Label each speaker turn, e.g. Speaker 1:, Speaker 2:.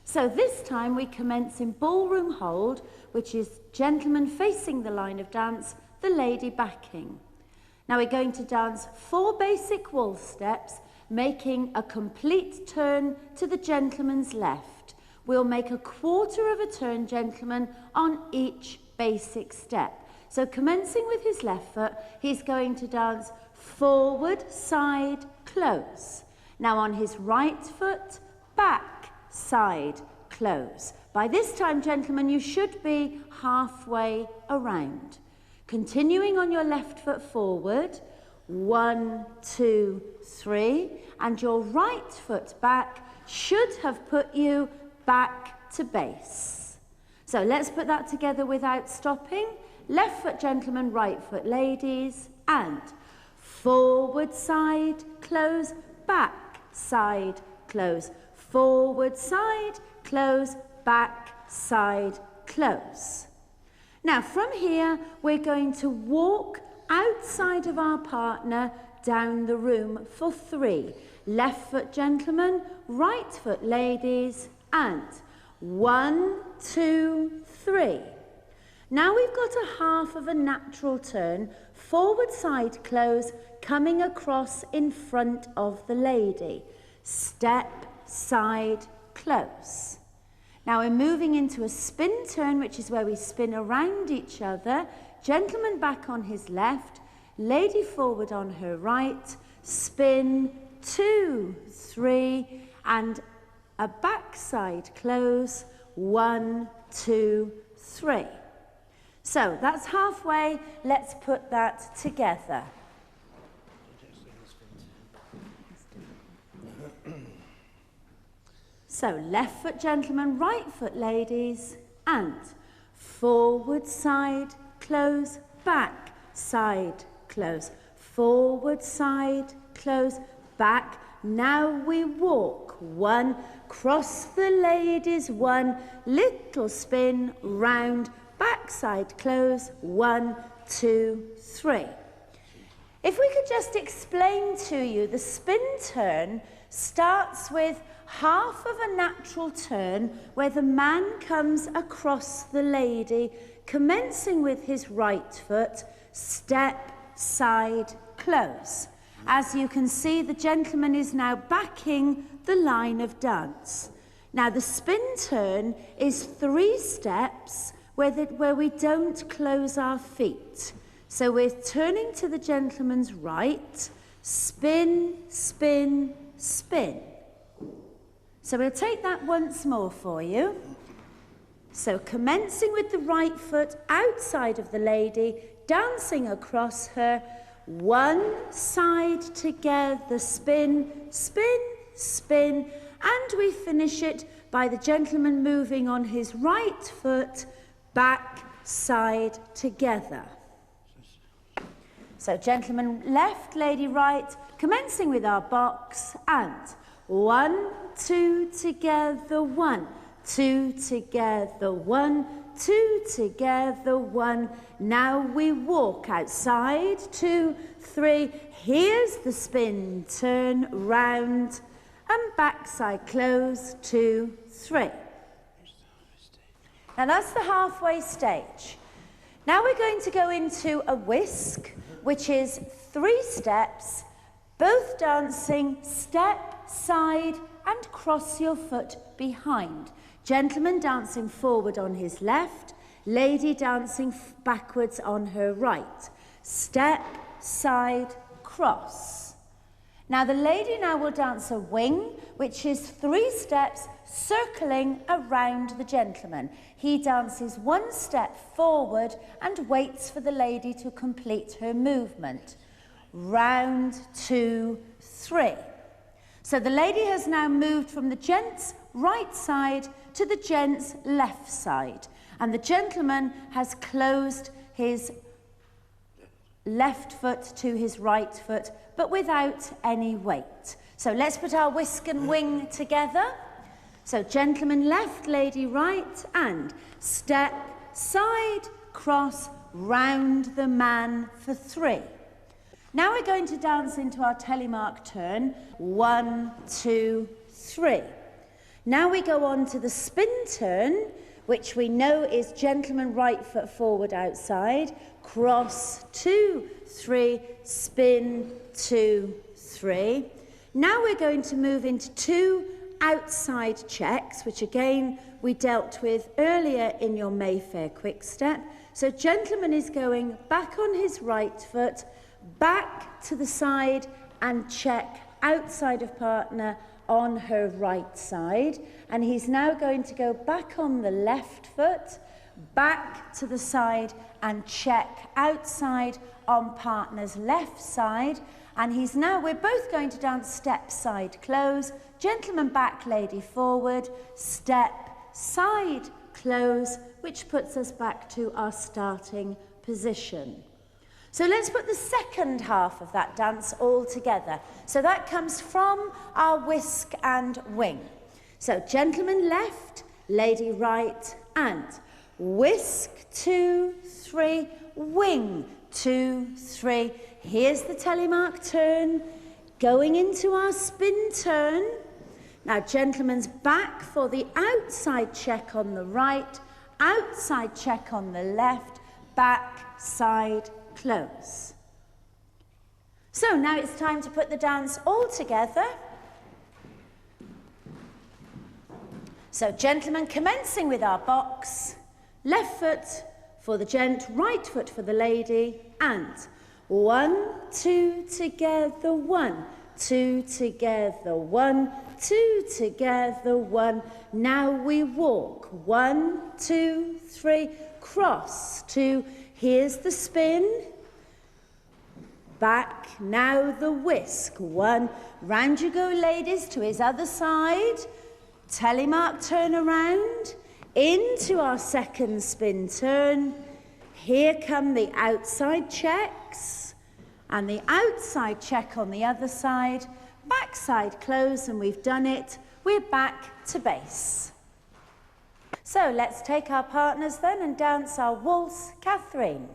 Speaker 1: So this time we commence in ballroom hold, which is gentleman facing the line of dance, the lady backing. Now we're going to dance 4 basic waltz steps, making a complete turn to the gentleman's left. We'll make a quarter of a turn, gentlemen, on each basic step. So commencing with his left foot, he's going to dance forward, side, close. Now on his right foot, back, side, close. By this time, gentlemen, you should be halfway around. Continuing on your left foot forward, 1, 2, 3, and your right foot back should have put you back to base. So let's put that together without stopping. Left foot, gentlemen, right foot, ladies, and forward, side, close, back, side, close. Forward, side, close, back, side, close. Now from here, we're going to walk outside of our partner down the room for 3. Left foot, gentlemen, right foot, ladies, and 1, 2, 3. Now we've got a half of a natural turn, forward, side, close, coming across in front of the lady. Step, side, close. Now we're moving into a spin turn, which is where we spin around each other. Gentleman back on his left, lady forward on her right, spin, 2, 3, and a backside close, 1, 2, 3. So that's halfway. Let's put that together. So left foot, gentlemen, right foot, ladies, and forward, side, close, back, side, close, forward, side, close, back. Now we walk 1, cross the ladies, 1, little spin, round, backside close, 1, 2, 3. If we could just explain to you, the spin turn starts with half of a natural turn where the man comes across the lady, commencing with his right foot, step, side, close. As you can see, the gentleman is now backing the line of dance. Now the spin turn is 3 steps where we don't close our feet. So we're turning to the gentleman's right, spin, spin, spin. So we'll take that once more for you. So commencing with the right foot outside of the lady, dancing across her, 1 side together, spin, spin, spin, and we finish it by the gentleman moving on his right foot, back, side, together. So gentleman left, lady right, commencing with our box, and 1, 2 together, 1, 2 together, 1, 2 together, 1. Now we walk outside, 2, 3. Here's the spin, turn round, and backside close, 2, 3. Now that's the halfway stage. Now we're going to go into a whisk, which is 3 steps, both dancing step, side, and cross your foot behind. Gentleman dancing forward on his left, lady dancing backwards on her right. Step, side, cross. Now the lady now will dance a wing, which is 3 steps circling around the gentleman. He dances 1 step forward and waits for the lady to complete her movement. Round, 2, 3. So the lady has now moved from the gent's right side to the gent's left side, and the gentleman has closed his left foot to his right foot, but without any weight. So let's put our whisk and wing together. So gentleman left, lady right, and step, side, cross, round the man for 3. Now we're going to dance into our telemark turn, 1, 2, 3. Now we go on to the spin turn, which we know is gentleman right foot forward outside, cross, 2, 3, spin, 2, 3. Now we're going to move into 2 outside checks, which again we dealt with earlier in your Mayfair quick step. So gentleman is going back on his right foot, back to the side and check outside of partner on her right side. And he's now going to go back on the left foot, back to the side and check outside on partner's left side. And we're both going to dance step, side, close, gentleman back, lady forward, step, side, close, which puts us back to our starting position. So let's put the second half of that dance all together. So that comes from our whisk and wing. So gentleman left, lady right, and whisk, 2, 3, wing, 2, 3. Here's the telemark turn, going into our spin turn. Now gentleman's back for the outside check on the right, outside check on the left, back, side, close. So now it's time to put the dance all together. So gentlemen, commencing with our box, left foot for the gent, right foot for the lady, and 1, 2 together, 1, 2 together, 1, 2 together, 1. Now we walk, 1, 2, 3, cross, 2. Here's the spin, back, now the whisk, 1. Round you go, ladies, to his other side. Telemark turn around, into our second spin turn. Here come the outside checks, and the outside check on the other side, backside close, and we've done it. We're back to base. So let's take our partners then and dance our waltz, Catherine.